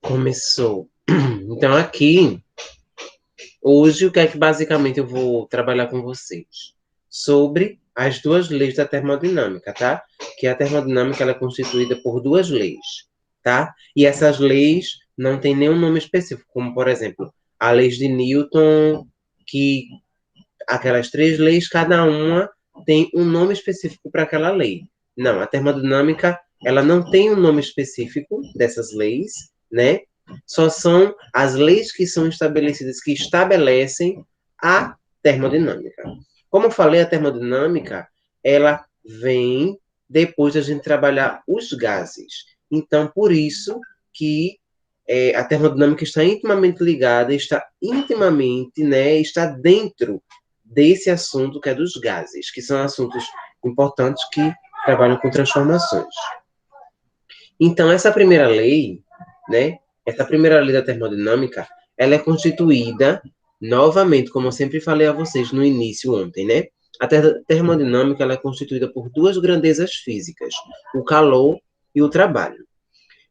Começou. Então, aqui, hoje, o que é que basicamente eu vou trabalhar com vocês? Sobre as duas leis da termodinâmica, tá? Que a termodinâmica ela é constituída por duas leis, tá? E essas leis não têm nenhum nome específico, como, por exemplo, a lei de Newton, que aquelas três leis, cada uma tem um nome específico para aquela lei. Não, a termodinâmica, ela não tem um nome específico dessas leis, né? Só são as leis que são estabelecidas, que estabelecem a termodinâmica. Como eu falei, a termodinâmica, ela vem depois de a gente trabalhar os gases. Então, por isso que a termodinâmica está intimamente ligada, está intimamente, né, está dentro desse assunto que é dos gases, que são assuntos importantes que trabalham com transformações. Então, essa primeira lei, né, essa primeira lei da termodinâmica, ela é constituída, novamente, como eu sempre falei a vocês no início ontem, né? A termodinâmica ela é constituída por duas grandezas físicas, o calor e o trabalho.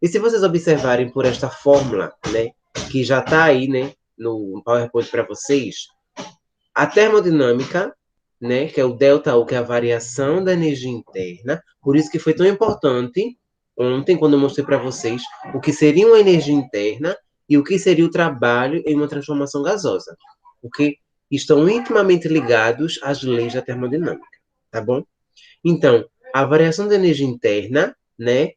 E se vocês observarem por esta fórmula, né, que já está aí, né, no PowerPoint para vocês, a termodinâmica, né, que é o ΔU, que é a variação da energia interna, por isso que foi tão importante ontem, quando eu mostrei para vocês o que seria uma energia interna e o que seria o trabalho em uma transformação gasosa, porque estão intimamente ligados às leis da termodinâmica, tá bom? Então, a variação da energia interna, né,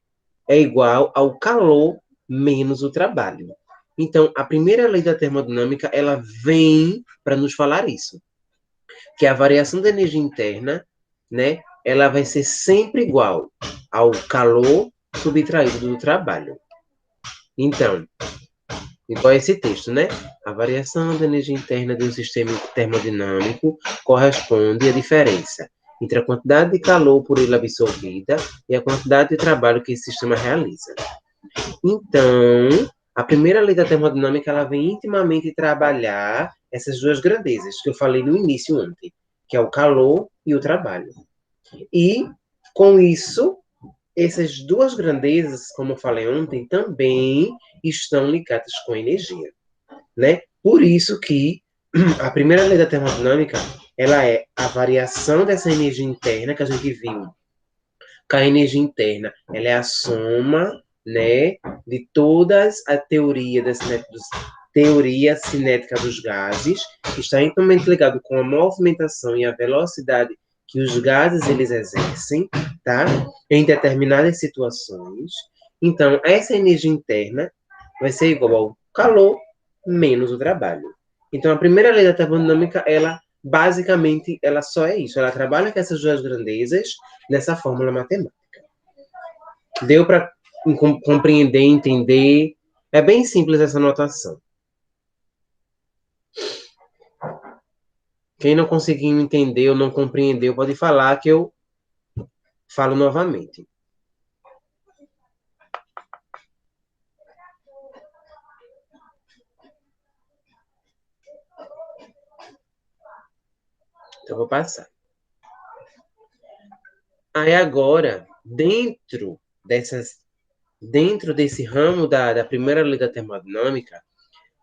é igual ao calor menos o trabalho. Então, a primeira lei da termodinâmica, ela vem para nos falar isso, que a variação da energia interna, né, ela vai ser sempre igual ao calor subtraído do trabalho. Então, igual a esse texto, né? A variação da energia interna de um sistema termodinâmico corresponde à diferença entre a quantidade de calor por ele absorvida e a quantidade de trabalho que esse sistema realiza. Então, a primeira lei da termodinâmica ela vem intimamente trabalhar essas duas grandezas que eu falei no início ontem, que é o calor e o trabalho. E, com isso, essas duas grandezas, como eu falei ontem, também estão ligadas com a energia, né? Por isso que a primeira lei da termodinâmica, ela é a variação dessa energia interna que a gente viu. Que a energia interna, ela é a soma, né, de todas a teoria cinética dos gases, que está intimamente ligado com a movimentação e a velocidade que os gases eles exercem, tá? Em determinadas situações. Então, essa energia interna vai ser igual ao calor menos o trabalho. Então, a primeira lei da termodinâmica, ela basicamente, ela só é isso. Ela trabalha com essas duas grandezas nessa fórmula matemática. Deu para compreender, entender? É bem simples essa notação. Quem não conseguiu entender ou não compreendeu, pode falar que eu falo novamente. Então, eu vou passar. Aí agora, dentro desse ramo da primeira lei da termodinâmica,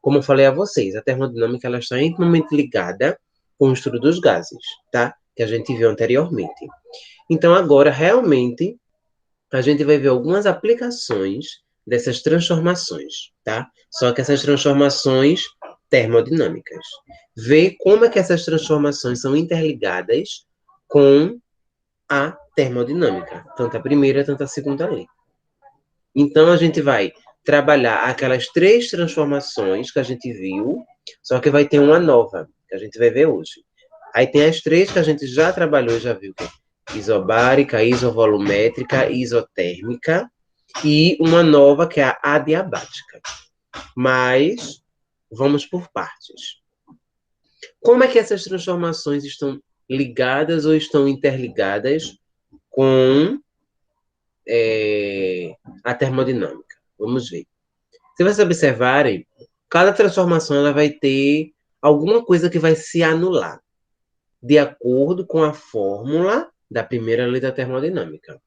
como eu falei a vocês, a termodinâmica ela está intimamente ligada com o estudo dos gases, tá? Que a gente viu anteriormente. Então, agora, realmente, a gente vai ver algumas aplicações dessas transformações, tá? Só que essas transformações termodinâmicas. Ver como é que essas transformações são interligadas com a termodinâmica, tanto a primeira, tanto a segunda lei. Então, a gente vai trabalhar aquelas três transformações que a gente viu, só que vai ter uma nova, que a gente vai ver hoje. Aí tem as três que a gente já trabalhou e já viu, que é isobárica, isovolumétrica, isotérmica, e uma nova que é a adiabática. Mas vamos por partes. Como é que essas transformações estão ligadas ou estão interligadas com a termodinâmica? Vamos ver. Se vocês observarem, cada transformação ela vai ter alguma coisa que vai se anular, de acordo com a fórmula da primeira lei da termodinâmica.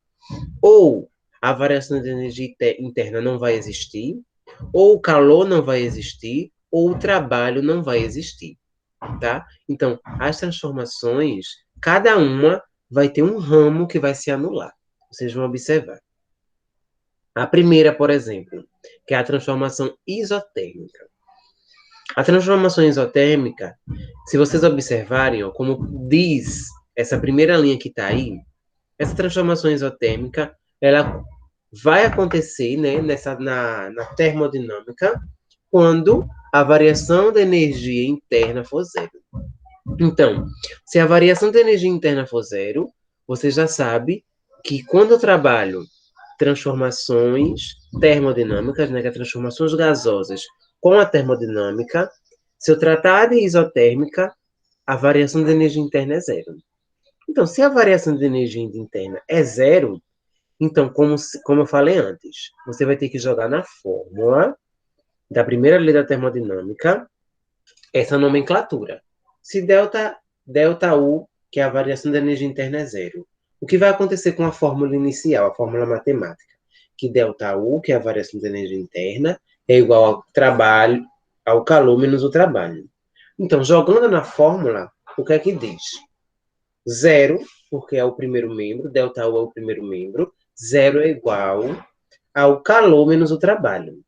Ou a variação de energia interna não vai existir, ou o calor não vai existir, ou o trabalho não vai existir, tá? Então, as transformações, cada uma vai ter um ramo que vai se anular. Vocês vão observar. A primeira, por exemplo, que é a transformação isotérmica. A transformação isotérmica, se vocês observarem, ó, como diz essa primeira linha que está aí, essa transformação isotérmica, ela vai acontecer, né, na termodinâmica quando a variação da energia interna for zero. Então, se a variação da energia interna for zero, você já sabe que quando eu trabalho transformações termodinâmicas, né, que é transformações gasosas com a termodinâmica, se eu tratar de isotérmica, a variação de energia interna é zero. Então, se a variação de energia interna é zero, então, como eu falei antes, você vai ter que jogar na fórmula da primeira lei da termodinâmica essa nomenclatura. Se delta U, que é a variação da energia interna, é zero, o que vai acontecer com a fórmula inicial, a fórmula matemática? Que delta U, que é a variação da energia interna, é igual ao trabalho, ao calor menos o trabalho. Então, jogando na fórmula, o que é que diz? Zero, porque é o primeiro membro, delta U é o primeiro membro, zero é igual ao calor menos o trabalho.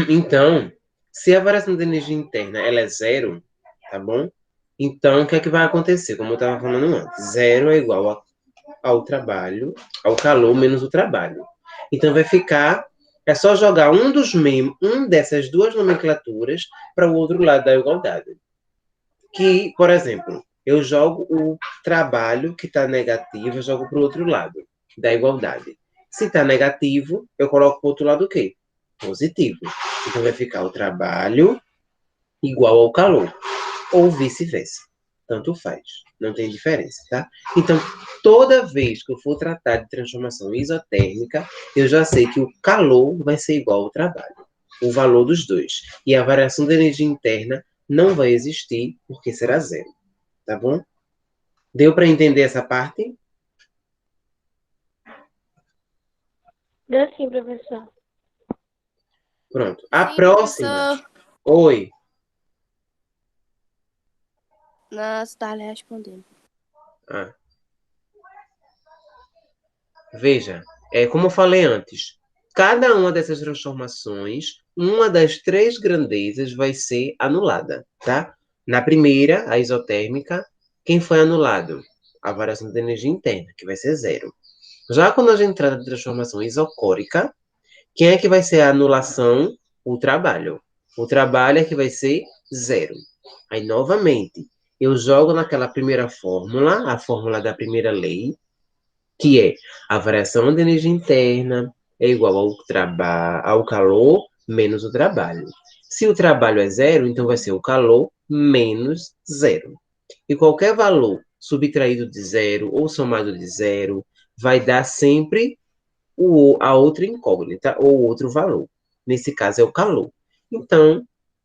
Então, se a variação de energia interna ela é zero, tá bom? Então, o que é que vai acontecer? Como eu estava falando antes, zero é igual ao trabalho, ao calor menos o trabalho. Então, vai ficar, é só jogar um dessas duas nomenclaturas para o outro lado da igualdade. Que, por exemplo, eu jogo o trabalho que está negativo, eu jogo para o outro lado da igualdade. Se está negativo, eu coloco para o outro lado o quê? Positivo. Então vai ficar o trabalho igual ao calor, ou vice-versa. Tanto faz, não tem diferença, tá? Então, toda vez que eu for tratar de transformação isotérmica, eu já sei que o calor vai ser igual ao trabalho, o valor dos dois. E a variação da energia interna não vai existir, porque será zero, tá bom? Deu para entender essa parte? Deu sim, professor. Pronto. A Sim, próxima. professor. Oi. Não, você tá respondendo. Ah. Veja, como eu falei antes, cada uma dessas transformações, uma das três grandezas vai ser anulada, tá? Na primeira, a isotérmica, quem foi anulado? A variação de energia interna, que vai ser zero. Já quando a gente trata de transformação isocórica, quem é que vai ser a anulação? O trabalho. O trabalho é que vai ser zero. Aí, novamente, eu jogo naquela primeira fórmula, a fórmula da primeira lei, que é a variação de energia interna é igual ao calor menos o trabalho. Se o trabalho é zero, então vai ser o calor menos zero. E qualquer valor subtraído de zero ou somado de zero vai dar sempre a outra incógnita ou outro valor. Nesse caso é o calor. Então,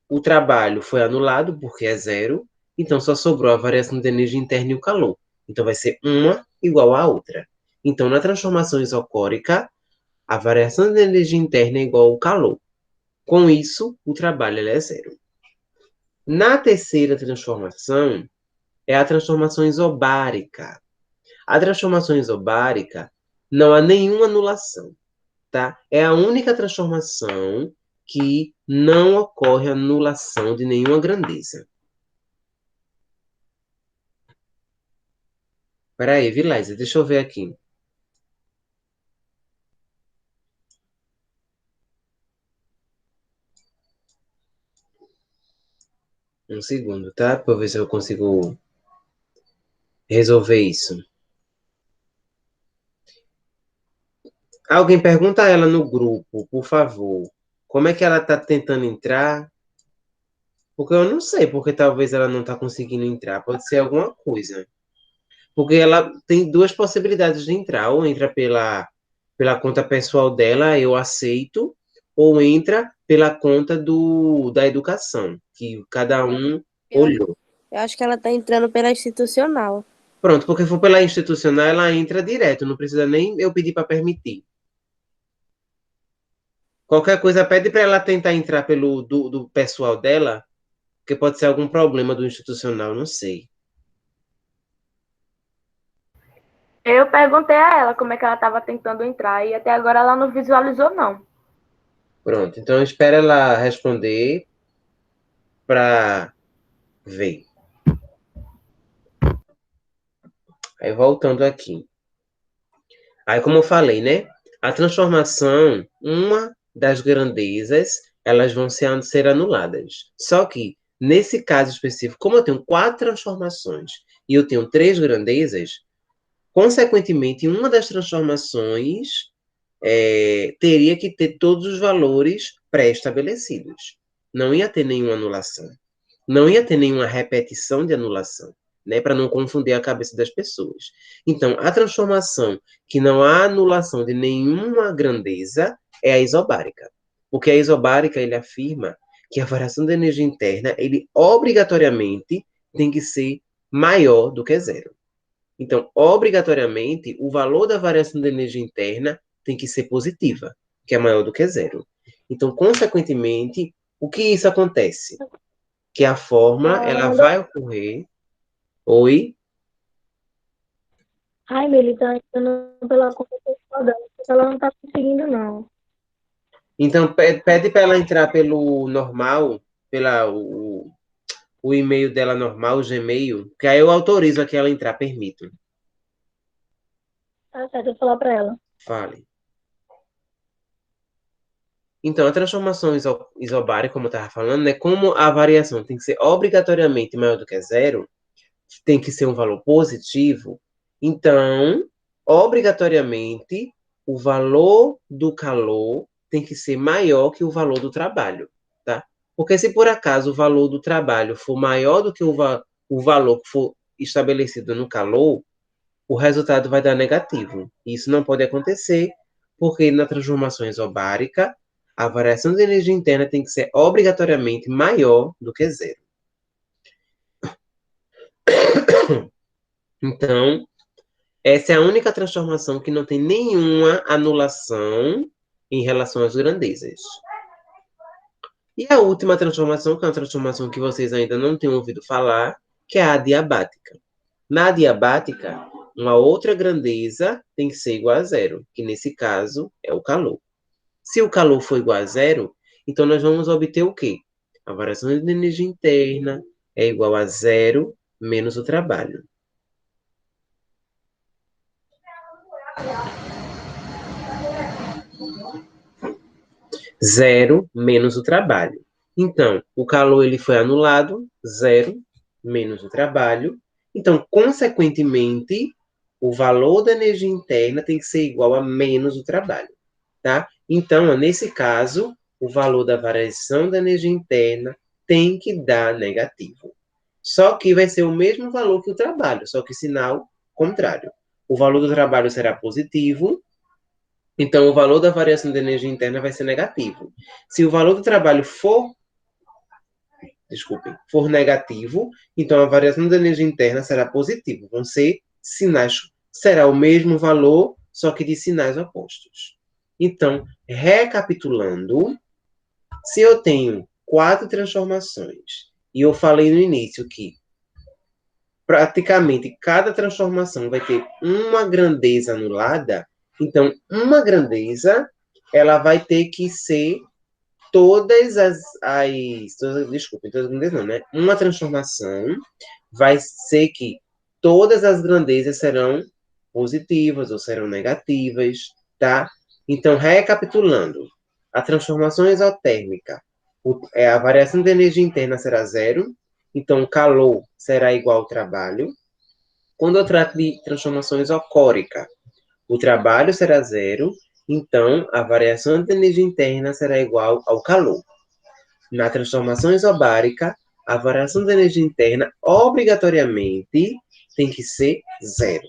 o trabalho foi anulado porque é zero, então só sobrou a variação de energia interna e o calor. Então vai ser uma igual à outra. Então, na transformação isocórica, a variação de energia interna é igual ao calor. Com isso, o trabalho é zero. Na terceira transformação, é a transformação isobárica. A transformação isobárica não há nenhuma anulação, tá? É a única transformação que não ocorre anulação de nenhuma grandeza. Peraí, Vilaisa, deixa eu ver aqui. Um segundo, tá? Para ver se eu consigo resolver isso. Alguém pergunta a ela no grupo, por favor. Como é que ela está tentando entrar? Porque eu não sei, porque talvez ela não está conseguindo entrar. Pode ser alguma coisa. Porque ela tem duas possibilidades de entrar. Ou entra pela conta pessoal dela, eu aceito, ou entra pela conta da educação, que cada um olhou. Eu acho que ela tá entrando pela institucional. Pronto, porque for pela institucional, ela entra direto, não precisa nem eu pedir para permitir. Qualquer coisa, pede para ela tentar entrar pelo do pessoal dela, porque pode ser algum problema do institucional, não sei. Eu perguntei a ela como é que ela estava tentando entrar e até agora ela não visualizou, não. Pronto, então espera ela responder para ver. Aí voltando aqui. Aí, como eu falei, né? A transformação, uma das grandezas, elas vão ser anuladas. Só que, nesse caso específico, como eu tenho 4 transformações e eu tenho 3 grandezas, consequentemente, uma das transformações teria que ter todos os valores pré-estabelecidos. Não ia ter nenhuma anulação. Não ia ter nenhuma repetição de anulação, né, para não confundir a cabeça das pessoas. Então, a transformação que não há anulação de nenhuma grandeza é a isobárica. Porque a isobárica, ele afirma que a variação da energia interna, ele obrigatoriamente tem que ser maior do que zero. Então, obrigatoriamente, o valor da variação da energia interna tem que ser positiva, que é maior do que zero. Então, consequentemente, o que isso acontece? Que a fórmula, Ela ela mandou. vai ocorrer. Oi? Ai, Meli, tá entrando pela conta pessoal dela, porque ela não tá conseguindo, não. Então, pede para ela entrar pelo normal, pela o e-mail dela normal, o Gmail, que aí eu autorizo a que ela entrar, permito. Tá certo, eu vou falar pra ela. Fale. Então, a transformação isobárica, como eu estava falando, né, como a variação tem que ser obrigatoriamente maior do que zero, tem que ser um valor positivo, então, obrigatoriamente, o valor do calor tem que ser maior que o valor do trabalho, tá? Porque se por acaso o valor do trabalho for maior do que o valor que for estabelecido no calor, o resultado vai dar negativo. Isso não pode acontecer, porque na transformação isobárica, a variação de energia interna tem que ser obrigatoriamente maior do que zero. Então, essa é a única transformação que não tem nenhuma anulação em relação às grandezas. E a última transformação, que é uma transformação que vocês ainda não têm ouvido falar, que é a adiabática. Na adiabática, uma outra grandeza tem que ser igual a zero, que nesse caso é o calor. Se o calor for igual a zero, então nós vamos obter o quê? A variação de energia interna é igual a zero menos o trabalho. Zero menos o trabalho. Então, o calor ele foi anulado, zero menos o trabalho. Então, consequentemente, o valor da energia interna tem que ser igual a menos o trabalho, tá? Então, nesse caso, o valor da variação da energia interna tem que dar negativo. Só que vai ser o mesmo valor que o trabalho, só que sinal contrário. O valor do trabalho será positivo, então o valor da variação da energia interna vai ser negativo. Se o valor do trabalho for negativo, então a variação da energia interna será positiva. Vão ser sinais, será o mesmo valor, só que de sinais opostos. Então, recapitulando, se eu tenho 4 transformações, e eu falei no início que praticamente cada transformação vai ter uma grandeza anulada, então uma grandeza ela vai ter que ser desculpa, todas as grandezas não, né? Uma transformação vai ser que todas as grandezas serão positivas ou serão negativas, tá? Então, recapitulando, a transformação exotérmica, a variação de energia interna será zero, então o calor será igual ao trabalho. Quando eu trato de transformação isocórica, o trabalho será zero, então a variação de energia interna será igual ao calor. Na transformação isobárica, a variação de energia interna obrigatoriamente tem que ser zero.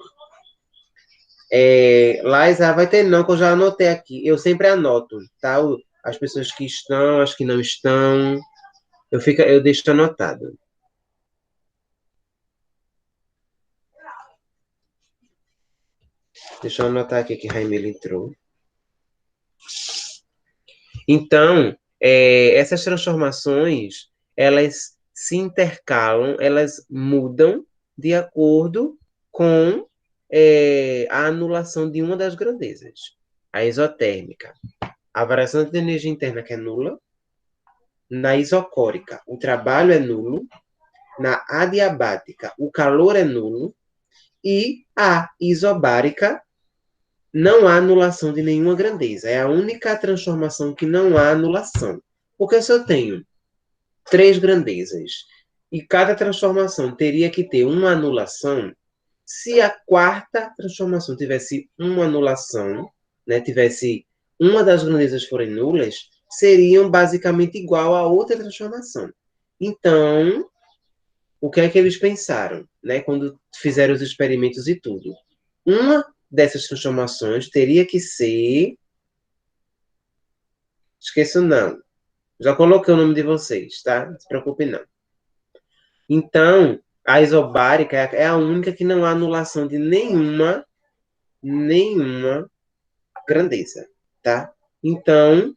Laisa, vai ter não, que eu já anotei aqui. Eu sempre anoto, tá? As pessoas que estão, as que não estão, eu deixo anotado. Deixa eu anotar aqui que Raimelo entrou. Então, essas transformações, elas se intercalam, elas mudam de acordo com a anulação de uma das grandezas. A isotérmica, a variação de energia interna que é nula. Na isocórica, o trabalho é nulo. Na adiabática, o calor é nulo. E a isobárica, não há anulação de nenhuma grandeza. É a única transformação que não há anulação. Porque se eu tenho 3 grandezas e cada transformação teria que ter uma anulação, se a quarta transformação tivesse uma anulação, né, tivesse uma das grandezas forem nulas, seriam basicamente igual a outra transformação. Então, o que é que eles pensaram, né, quando fizeram os experimentos e tudo? Uma dessas transformações teria que ser... Esqueço não. Já coloquei o nome de vocês, tá? Não se preocupe não. Então, a isobárica é a única que não há anulação de nenhuma grandeza, tá? Então,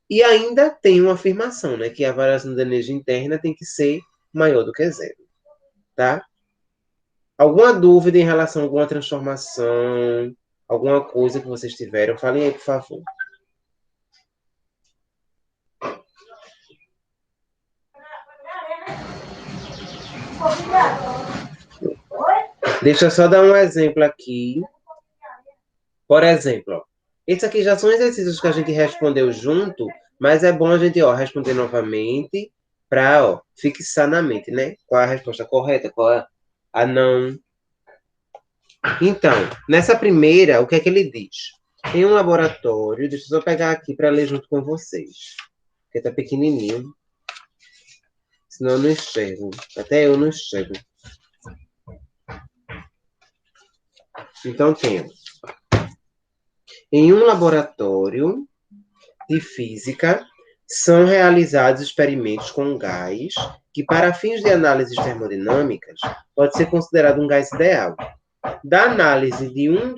e ainda tem uma afirmação, né? Que a variação da energia interna tem que ser maior do que zero, tá? Alguma dúvida em relação a alguma transformação, alguma coisa que vocês tiveram? Falem aí, por favor. Deixa eu só dar um exemplo aqui. Por exemplo, ó, esses aqui já são exercícios que a gente respondeu junto, mas é bom a gente responder novamente para fixar na mente, né? Qual é a resposta correta, qual é a não. Então, nessa primeira, o que é que ele diz? Em um laboratório, deixa eu só pegar aqui para ler junto com vocês, porque tá pequenininho, senão eu não enxergo. Até eu não enxergo. Então, temos. Em um laboratório de física, são realizados experimentos com um gás que, para fins de análises termodinâmicas, pode ser considerado um gás ideal. Da análise de um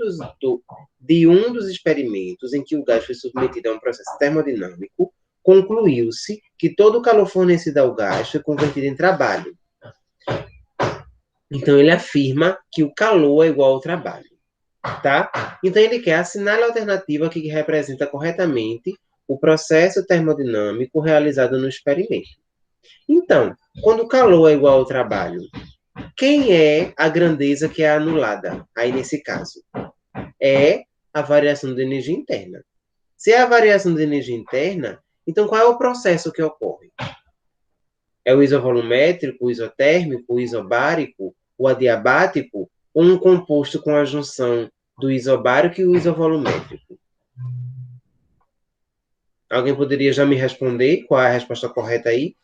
dos experimentos em que o gás foi submetido a um processo termodinâmico, concluiu-se que todo o calor fornecido ao gás foi convertido em trabalho. Então, ele afirma que o calor é igual ao trabalho. Tá? Então, ele quer assinar a alternativa que representa corretamente o processo termodinâmico realizado no experimento. Então, quando o calor é igual ao trabalho, quem é a grandeza que é anulada? Aí, nesse caso, é a variação de energia interna. Se é a variação de energia interna, então qual é o processo que ocorre? É o isovolumétrico, o isotérmico, o isobárico, o adiabático, ou um composto com a junção do isobárico e o isovolumétrico? Alguém poderia já me responder qual é a resposta correta aí?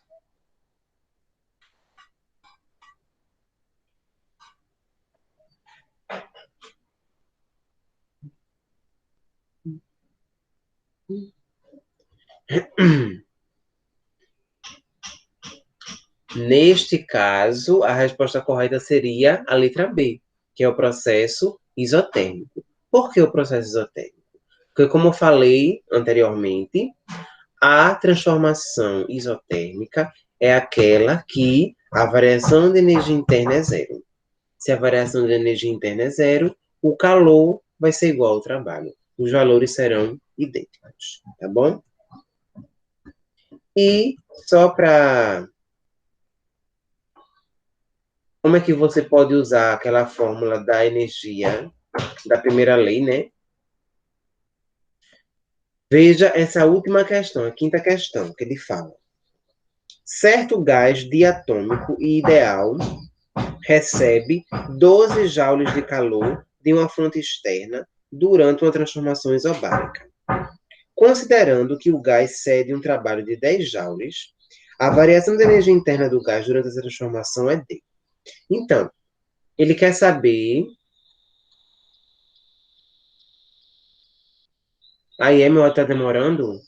Neste caso, a resposta correta seria a letra B, que é o processo isotérmico. Por que o processo isotérmico? Porque, como eu falei anteriormente, a transformação isotérmica é aquela que a variação de energia interna é zero. Se a variação de energia interna é zero, o calor vai ser igual ao trabalho. Os valores serão idênticos, tá bom? E só para... Como é que você pode usar aquela fórmula da energia da primeira lei, né? Veja essa última questão, a quinta questão, que ele fala. Certo gás diatômico e ideal recebe 12 joules de calor de uma fonte externa durante uma transformação isobárica. Considerando que o gás cede um trabalho de 10 joules, a variação de energia interna do gás durante essa transformação é D. Então, ele quer saber... Aí, meu áudio tá demorando?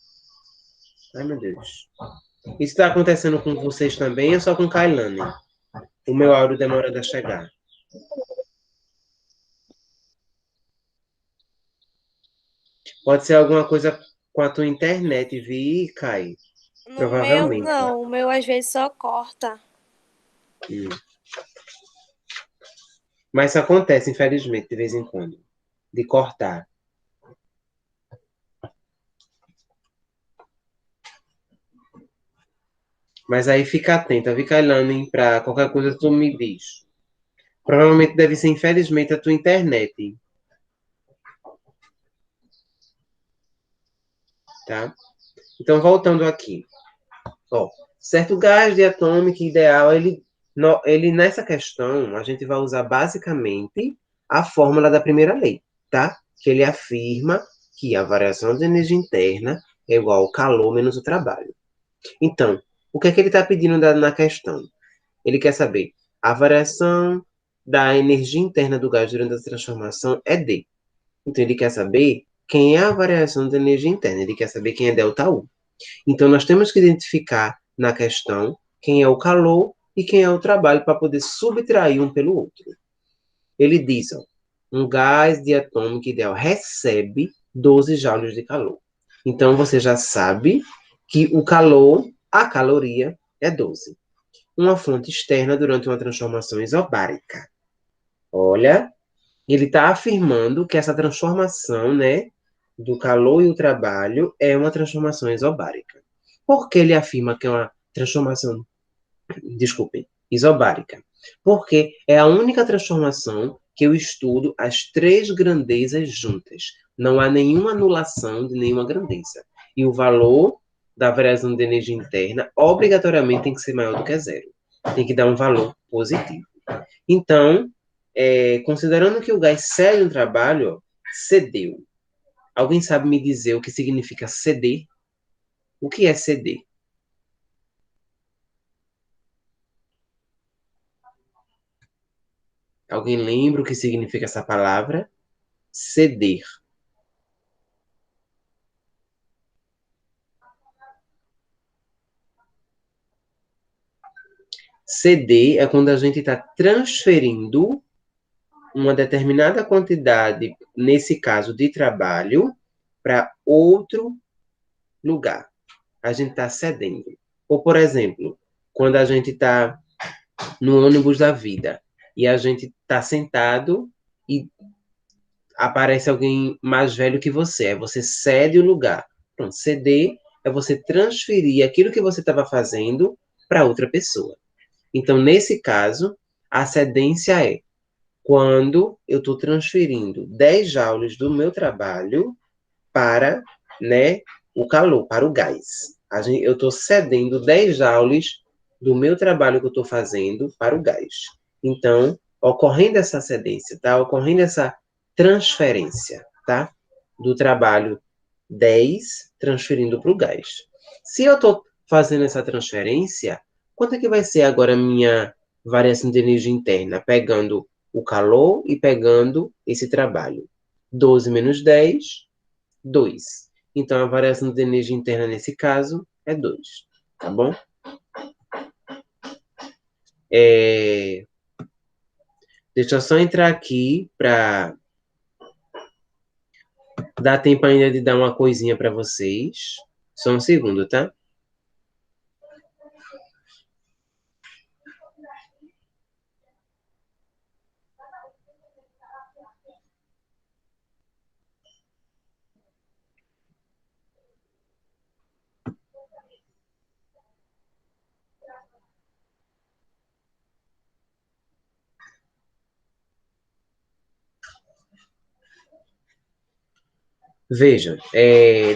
Ai, meu Deus. Isso está acontecendo com vocês também ou só com Kailane? O meu áudio demorando a chegar. Pode ser alguma coisa com a tua internet, vi, Kai. No meu, Provavelmente. não. O meu às vezes só corta. Hum. Mas isso acontece, infelizmente, de vez em quando. De cortar. Mas aí fica atenta, fica olhando para qualquer coisa tu me diz. Provavelmente deve ser, infelizmente, a tua internet, tá? Então, voltando aqui. Ó, certo gás diatômico ideal, ele nessa questão, a gente vai usar basicamente a fórmula da primeira lei, tá? Que ele afirma que a variação de energia interna é igual ao calor menos o trabalho. Então, o que é que ele está pedindo na questão? Ele quer saber a variação da energia interna do gás durante a transformação é D. Então, ele quer saber quem é a variação da energia interna. Ele quer saber quem é ΔU. Então, nós temos que identificar na questão quem é o calor e quem é o trabalho para poder subtrair um pelo outro. Ele diz, ó, um gás diatômico ideal recebe 12 joules de calor. Então, você já sabe que o calor, a caloria, é 12. Uma fonte externa durante uma transformação isobárica. Olha, ele está afirmando que essa transformação, né, do calor e o trabalho é uma transformação isobárica. Por que ele afirma que é uma transformação, desculpem, isobárica? Porque é a única transformação que eu estudo as três grandezas juntas. Não há nenhuma anulação de nenhuma grandeza. E o valor da variação de energia interna obrigatoriamente tem que ser maior do que zero. Tem que dar um valor positivo. Então, considerando que o gás cede um trabalho, cedeu. Alguém sabe me dizer o que significa ceder? O que é ceder? Alguém lembra o que significa essa palavra? Ceder. Ceder é quando a gente está transferindo uma determinada quantidade, nesse caso de trabalho, para outro lugar. A gente está cedendo. Ou, por exemplo, quando a gente está no ônibus da vida e a gente está sentado e aparece alguém mais velho que você, aí você cede o lugar. Pronto, ceder é você transferir aquilo que você estava fazendo para outra pessoa. Então, nesse caso, a cedência é quando eu estou transferindo 10 joules do meu trabalho para, né, o calor, para o gás. Eu estou cedendo 10 joules do meu trabalho que eu estou fazendo para o gás. Então, ocorrendo essa cedência, tá? Ocorrendo essa transferência, tá? Do trabalho 10 transferindo para o gás. Se eu estou fazendo essa transferência, quanto é que vai ser agora a minha variação de energia interna? Pegando o calor e pegando esse trabalho. 12 menos 10, 2. Então, a variação de energia interna nesse caso é 2. Tá bom? Deixa eu só entrar aqui para dar tempo ainda de dar uma coisinha para vocês. Só um segundo, tá? Vejam,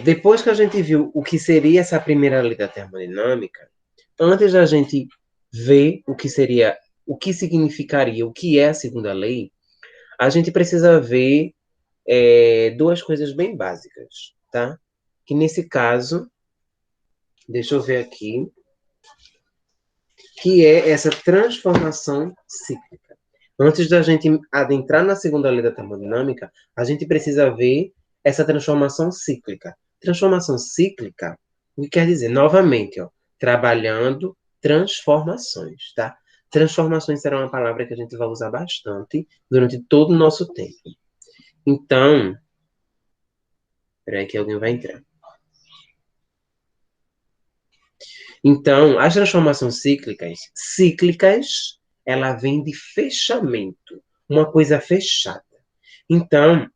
depois que a gente viu o que seria essa primeira lei da termodinâmica, antes da gente ver o que seria, o que significaria, o que é a segunda lei, a gente precisa ver duas coisas bem básicas, tá? Que nesse caso, deixa eu ver aqui, que é essa transformação cíclica. Antes da gente adentrar na segunda lei da termodinâmica, a gente precisa ver essa transformação cíclica. Transformação cíclica, o que quer dizer? Novamente, ó, trabalhando transformações, tá? Transformações será uma palavra que a gente vai usar bastante durante todo o nosso tempo. Então, Espera aí que alguém vai entrar. Então, as transformações cíclicas, ela vem de fechamento, uma coisa fechada. Então,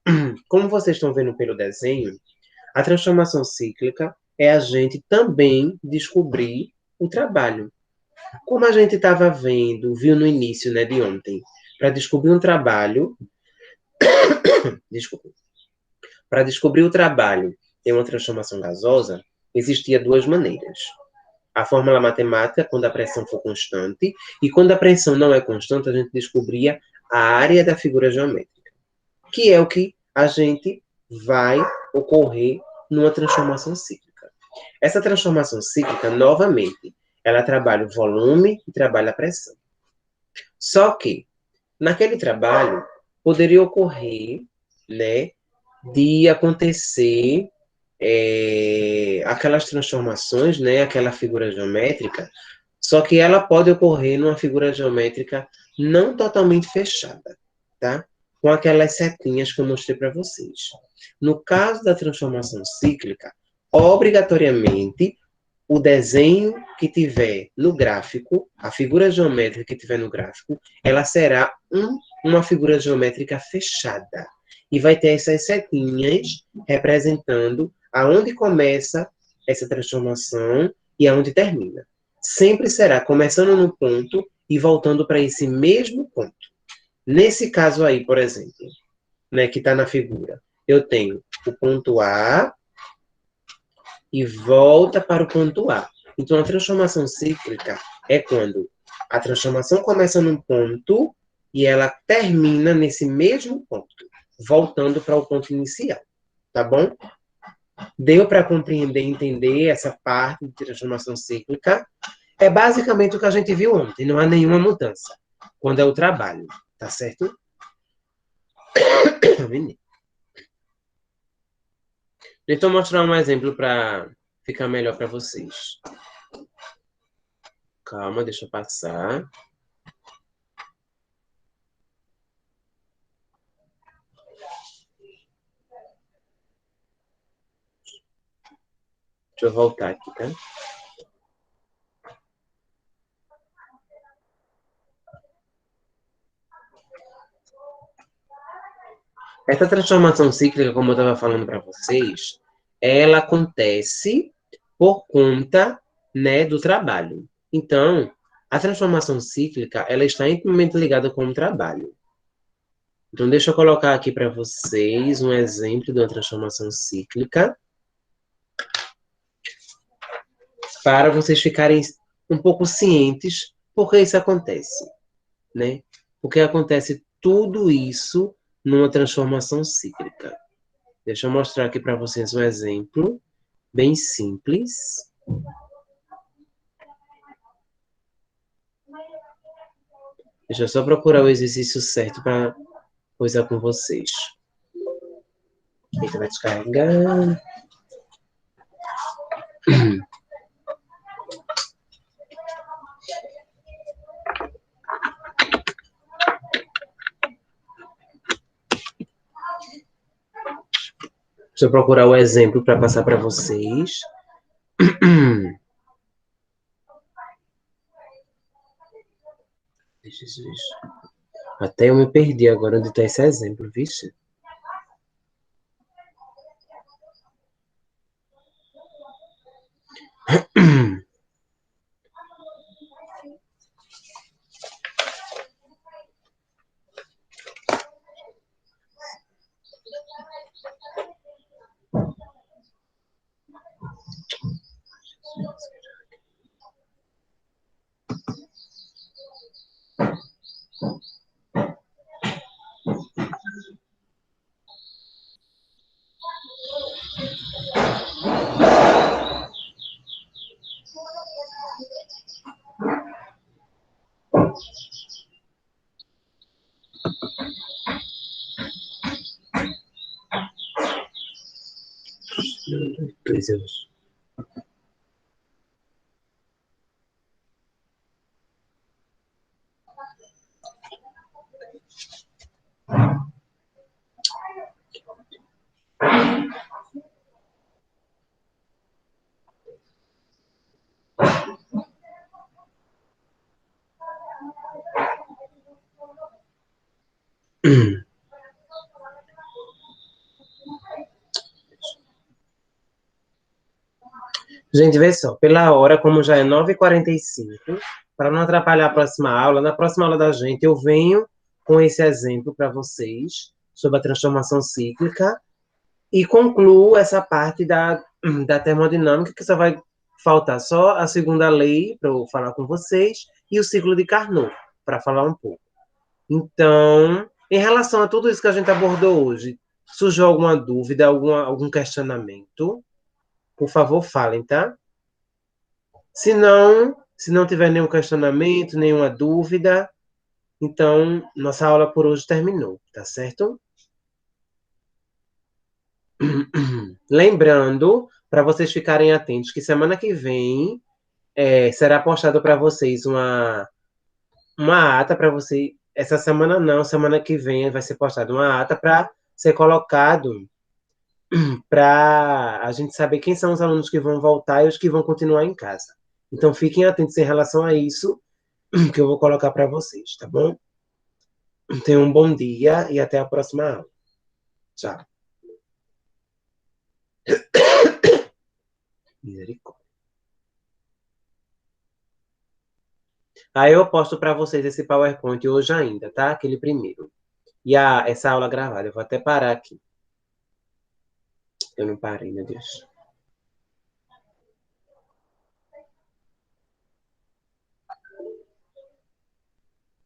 como vocês estão vendo pelo desenho, a transformação cíclica é a gente também descobrir o trabalho. Como a gente estava vendo, viu no início, né, de ontem, para descobrir um trabalho, desculpa, para descobrir o trabalho em uma transformação gasosa, existia duas maneiras. A fórmula matemática, quando a pressão for constante, e quando a pressão não é constante, a gente descobria a área da figura geométrica, que é o que a gente vai ocorrer numa transformação cíclica. Essa transformação cíclica, novamente, ela trabalha o volume e trabalha a pressão. Só que, naquele trabalho, poderia ocorrer, né, de acontecer aquelas transformações, né, aquela figura geométrica, só que ela pode ocorrer numa figura geométrica não totalmente fechada, tá? Com aquelas setinhas que eu mostrei para vocês. No caso da transformação cíclica, obrigatoriamente, o desenho que tiver no gráfico, a figura geométrica que tiver no gráfico, ela será uma figura geométrica fechada. E vai ter essas setinhas representando aonde começa essa transformação e aonde termina. Sempre será começando no ponto e voltando para esse mesmo ponto. Nesse caso aí, por exemplo, né, que está na figura, eu tenho o ponto A e volta para o ponto A. Então, a transformação cíclica é quando a transformação começa num ponto e ela termina nesse mesmo ponto, voltando para o ponto inicial. Tá bom? Deu para compreender e entender essa parte de transformação cíclica? É basicamente o que a gente viu ontem, não há nenhuma mudança. Quando é o trabalho, tá certo? Deixa eu mostrar um exemplo para ficar melhor para vocês. Calma, deixa eu passar. Deixa eu voltar aqui, tá? Essa transformação cíclica, como eu estava falando para vocês, ela acontece por conta, né, do trabalho. Então, a transformação cíclica, ela está intimamente ligada com o trabalho. Então, deixa eu colocar aqui para vocês um exemplo de uma transformação cíclica, para vocês ficarem um pouco cientes por que isso acontece, né? Porque acontece tudo isso numa transformação cíclica. Deixa eu mostrar aqui para vocês um exemplo bem simples. Deixa eu só procurar o exercício certo para coisar com vocês. Eita, vai descarregar. Deixa eu procurar o exemplo para passar para vocês. Jesus. Até eu me perdi agora onde está esse exemplo, vixe. Dois euros. Gente, vê só, pela hora, como já é 9h45, para não atrapalhar a próxima aula, na próxima aula da gente eu venho com esse exemplo para vocês sobre a transformação cíclica e concluo essa parte da termodinâmica, que só vai faltar só a segunda lei para eu falar com vocês e o ciclo de Carnot, para falar um pouco. Então, em relação a tudo isso que a gente abordou hoje, surgiu alguma dúvida, algum questionamento? Por favor, falem, tá? Se não tiver nenhum questionamento, nenhuma dúvida, então nossa aula por hoje terminou, tá certo? Lembrando, para vocês ficarem atentos, que semana que vem será postado para vocês uma ata para você. Essa semana não, semana que vem vai ser postada uma ata para ser colocado para a gente saber quem são os alunos que vão voltar e os que vão continuar em casa. Então fiquem atentos em relação a isso, que eu vou colocar para vocês, tá bom? Tenham um bom dia e até a próxima aula. Tchau. Misericórdia. Aí eu posto para vocês esse PowerPoint hoje ainda, tá? Aquele primeiro. E essa aula gravada. Eu vou até parar aqui. Eu não parei, meu Deus.